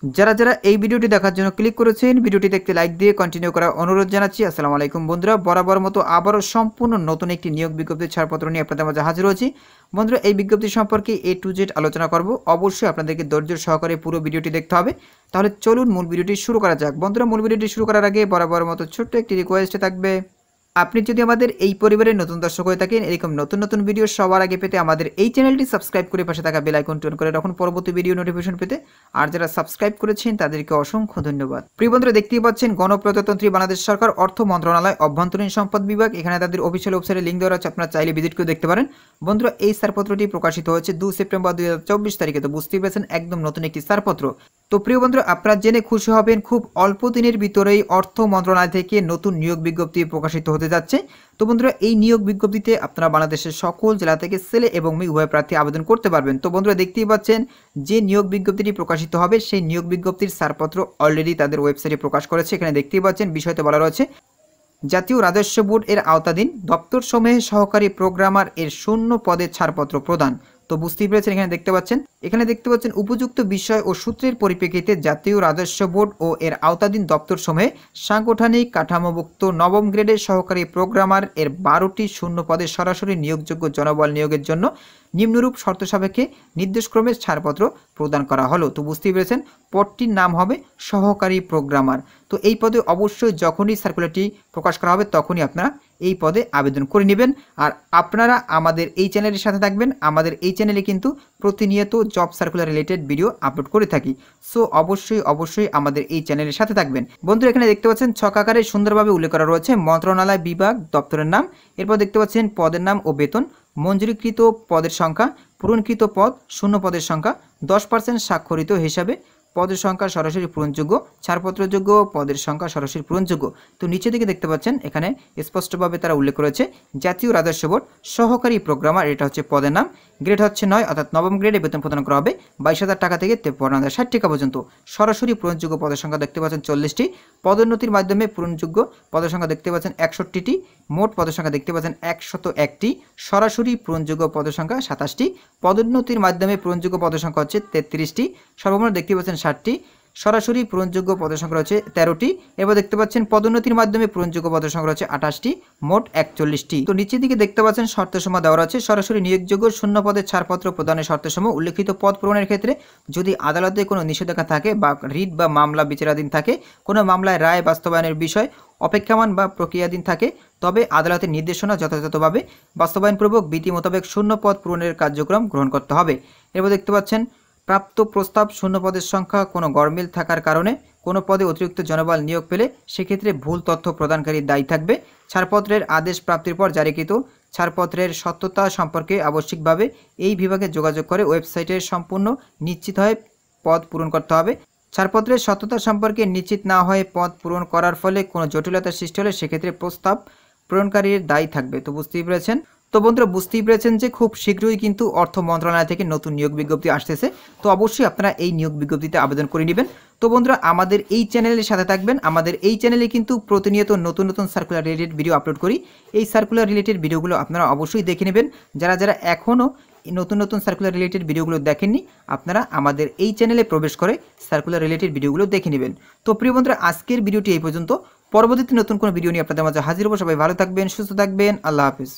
যারা যারা এই ভিডিওটি দেখার জন্য ক্লিক করেছেন, ভিডিওটিতে একটি লাইক দিয়ে কন্টিনিউ করার অনুরোধ জানাচ্ছি। আসসালামু আলাইকুম বন্ধুরা, বরাবর মতো আবারও সম্পূর্ণ নতুন একটি নিয়োগ বিজ্ঞপ্তির ছাড়পত্র নিয়ে আপনাদের মাঝে হাজির হয়েছি। বন্ধুরা, এই বিজ্ঞপ্তি সম্পর্কে A to Z আলোচনা করব। অবশ্যই আপনাদেরকে ধৈর্য সহকারে পুরো ভিডিওটি দেখতে হবে। তাহলে চলুন মূল ভিডিওটি শুরু করা যাক। বন্ধুরা, মূল ভিডিওটি শুরু করার আগে বরাবর মতো ছোট্ট একটি রিকোয়েস্ট থাকবে। আপনি যদি আমাদের এই পরিবারের নতুন দর্শক হয়ে থাকেন, এরকম নতুন নতুন ভিডিও সবার আগে পেতে আমাদের এই চ্যানেলটি সাবস্ক্রাইব করে পাশে থাকা বেল আইকনটি অন করে রাখুন পরবর্তী ভিডিও নোটিফিকেশন পেতে। আর যারা সাবস্ক্রাইব করেছেন তাদেরকে অসংখ্য ধন্যবাদ। প্রিয় বন্ধুরা, দেখতেই পাচ্ছেন গণপ্রজাতন্ত্রী বাংলাদেশ সরকার অর্থ মন্ত্রণালয় অভ্যন্তরীণ সম্পদ বিভাগ, এখানে তাদের অফিসিয়াল ওয়েবসাইটে লিঙ্ক দেওয়া আছে, আপনারা চাইলে ভিজিট করে দেখতে পারেন। বন্ধুরা, এই ছাড়পত্রটি প্রকাশিত হয়েছে 2 সেপ্টেম্বর 2024 তারিখে। তো বুঝতেই পারছেন একদম নতুন একটি ছাড়পত্র। তো প্রিয় বন্ধুরা, আপনারা জেনে খুশি হবেন খুব অল্প দিনের ভিতরেই অর্থ মন্ত্রণালয় থেকে নতুন নিয়োগ বিজ্ঞপ্তি প্রকাশিত হতে যাচ্ছে। তো বন্ধুরা, এই নিয়োগ বিজ্ঞপ্তিতে আপনারা বাংলাদেশের সকল জেলা থেকে ছেলে এবং মেয়ে উভয় প্রার্থী আবেদন করতে পারবেন। তো বন্ধুরা, দেখতেই পাচ্ছেন যে নিয়োগ বিজ্ঞপ্তিটি প্রকাশিত হবে সেই নিয়োগ বিজ্ঞপ্তির ছাড়পত্র অলরেডি তাদের ওয়েবসাইটে প্রকাশ করেছে। এখানে দেখতেই পাচ্ছেন বিষয়তে বলা রয়েছে, জাতীয় রাজস্ব বোর্ড এর আওতাধীন দপ্তর সমূহে সহকারী প্রোগ্রামার এর 0 পদে ছাড়পত্র প্রদান। তো বুঝতেই পেরেছেন, এখানে দেখতে পাচ্ছেন উপযুক্ত বিষয় ও সূত্রের পরিপ্রেক্ষিতে জাতীয় রাজস্ব বোর্ড ও এর আওতাধীন দপ্তর সমূহে সাংগঠনিক কাঠামোভুক্ত নবম গ্রেডের সহকারী প্রোগ্রামার এর 12টি 0 পদে সরাসরি নিয়োগযোগ্য জনবল নিয়োগের জন্য নিম্নরূপ শর্ত সাপেক্ষে নির্দেশক্রমে ছাড়পত্র প্রদান করা হলো। তো বুঝতেই পেরেছেন পদটির নাম হবে সহকারী প্রোগ্রামার। তো এই পদে অবশ্যই যখনই সার্কুলারটি প্রকাশ করা হবে তখনই আপনারা এই পদে আবেদন করে নেবেন। আর আপনারা আমাদের এই চ্যানেলের সাথে থাকবেন। আমাদের এই চ্যানেলে কিন্তু প্রতিনিয়ত job circular related video upload করে থাকি। সো অবশ্যই আমাদের এই চ্যানেলের সাথে থাকবেন। বন্ধুরা, এখানে দেখতে পাচ্ছেন ছকাকারে সুন্দরভাবে উল্লেখ করা রয়েছে মন্ত্রণালয়, বিভাগ, দপ্তরের নাম, এরপর দেখতে পাচ্ছেন পদের নাম ও বেতন, মঞ্জুরিকৃত পদের সংখ্যা, পূরণকৃত পদ, 0 পদের সংখ্যা, 10% স্বাক্ষরিত হিসাবে পদের সংখ্যা সরাসরি পূরণযোগ্য, ছাড়পত্রযোগ্য পদের সংখ্যা সরাসরি পূরণযোগ্য। তো নিচে দিকে দেখতে পাচ্ছেন এখানে স্পষ্টভাবে তারা উল্লেখ করেছে জাতীয় রাজস্ব বোর্ড সহকারী প্রোগ্রামার, এটা হচ্ছে পদের নাম, গ্রেড হচ্ছে 9 অর্থাৎ নবম গ্রেডে বেতন প্রদান করা হবে 22,000 টাকা থেকে 53,060 টাকা পর্যন্ত। সরাসরি পূরণযোগ্য পদের সংখ্যা দেখতে পাচ্ছেন 40টি, পদোন্নতির মাধ্যমে পূরণযোগ্য পদের সংখ্যা দেখতে পাচ্ছেন 61টি, মোট পদের সংখ্যা দেখতে পাচ্ছেন 101টি, সরাসরি পূরণযোগ্য পদের সংখ্যা 27টি, পদোন্নতির মাধ্যমে পূরণযোগ্য পদের সংখ্যা হচ্ছে 33টি, সর্বমোট দেখতে পাচ্ছেন 60টি, সরাসরি পূরণযোগ্য পদের সংখ্যা রয়েছে 13টি, এবার দেখতে পাচ্ছেন পদোন্নতির মাধ্যমে পূরণযোগ্য পদের সংখ্যা রয়েছে 28টি, মোট 41টি। তো নিচের দিকে দেখতে পাচ্ছেন শর্তসমূহ দেওয়া আছে। সরাসরি নিয়োগযোগ্য 0 পদের ছাড়পত্র প্রদানের শর্তসমূহ উল্লেখিত পদ পূরণের ক্ষেত্রে যদি আদালতে কোনো নিষেধাজ্ঞা থাকে বা রিট বা মামলা বিচারাধীন থাকে, কোনো মামলায় রায় বাস্তবায়নের বিষয় অপেক্ষমান বা প্রক্রিয়াধীন থাকে, তবে আদালতের নির্দেশনা যথাযথভাবে বাস্তবায়নপূর্বক বিধি মোতাবেক 0 পদ পূরণের কার্যক্রম গ্রহণ করতে হবে। এরপর দেখতে পাচ্ছেন প্রাপ্ত প্রস্তাব 0 পদের সংখ্যা কোনো গরমিল থাকার কারণে কোনো পদে অতিরিক্ত জনবল নিয়োগ পেলে সেক্ষেত্রে ভুল তথ্য প্রদানকারী দায়ী থাকবে। ছাড়পত্রের আদেশ প্রাপ্তির পর জারিকৃত ছাড়পত্রের সত্যতা সম্পর্কে আবশ্যিকভাবে এই বিভাগে যোগাযোগ করে ওয়েবসাইটে সম্পূর্ণ নিশ্চিত হয়ে পদ পূরণ করতে হবে। ছাড়পত্রের সত্যতা সম্পর্কে নিশ্চিত না হয়ে পদ পূরণ করার ফলে কোনো জটিলতা সৃষ্টি হলে সেক্ষেত্রে প্রস্তাব পূরণকারীর দায়ী থাকবে। তো বুঝতেই পেরেছেন। তো বন্ধুরা, বুঝতেই পেরেছেন যে খুব শীঘ্রই কিন্তু অর্থ মন্ত্রণালয় থেকে নতুন নিয়োগ বিজ্ঞপ্তি আসতেছে। তো অবশ্যই আপনারা এই নিয়োগ বিজ্ঞপ্তিতে আবেদন করে নেবেন। তো বন্ধুরা, আমাদের এই চ্যানেলের সাথে থাকবেন। আমাদের এই চ্যানেলে কিন্তু প্রতিনিয়ত নতুন নতুন সার্কুলার রিলেটেড ভিডিও আপলোড করি। এই সার্কুলার রিলেটেড ভিডিওগুলো আপনারা অবশ্যই দেখে নেবেন। যারা এখনও নতুন নতুন সার্কুলার রিলেটেড ভিডিওগুলো দেখেননি, আপনারা আমাদের এই চ্যানেলে প্রবেশ করে সার্কুলার রিলেটেড ভিডিওগুলো দেখে নেবেন। তো প্রিয় বন্ধুরা, আজকের ভিডিওটি এই পর্যন্ত। পরবর্তীতে নতুন কোনো ভিডিও নিয়ে আপনাদের মাঝে হাজির হবো। সবাই ভালো থাকবেন, সুস্থ থাকবেন। আল্লাহ হাফিজ।